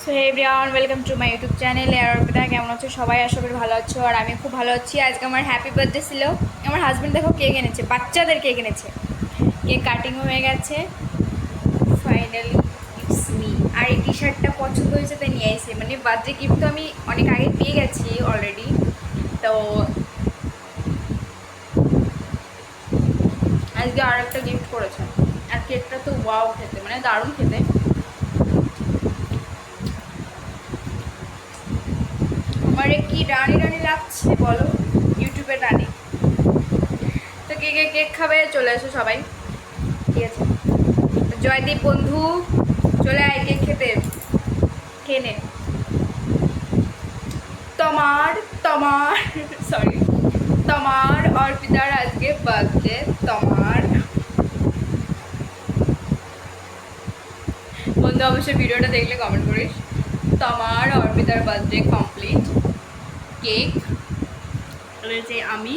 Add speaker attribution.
Speaker 1: So hey everyone, welcome to my YouTube channel Arpita. কেমন আছো সবাই? আশা করি ভালো আছো, আর আমি খুব ভালো আছি। আজকে আমার হ্যাপি বার্থডে ছিল। আমার হাজব্যান্ড দেখো কেক এনেছে, বাচ্চাদের কেক এনেছে। কেক কাটিংও হয়ে গেছে ফাইনালি। It's me. আর এই টি শার্টটা পছন্দ হয়েছে তাই নিয়ে এসে, মানে বার্থডে গিফট তো আমি অনেক আগে পেয়ে গেছি অলরেডি। তো আজকে আর একটা গিফট করেছে। আর কেকটা তো ওয়াও খেতে, মানে দারুণ খেতে। আমার কি রানি রানি লাগছে বলো, ইউটিউবের রানি। তো কে কে কেক খাবে চলে এসো সবাই, ঠিক আছে? জয়দীপ বন্ধু চলে আয় কেক খেতে, খেয়ে নে। তোমার তোমার সরি, তোমার অর্পিতার আজকে বার্থডে। তোমার বন্ধু অবশ্যই ভিডিওটা দেখলে কমেন্ট করিস। তোমার অর্পিতার বার্থডে কমপ্লিট। কেক যে আমি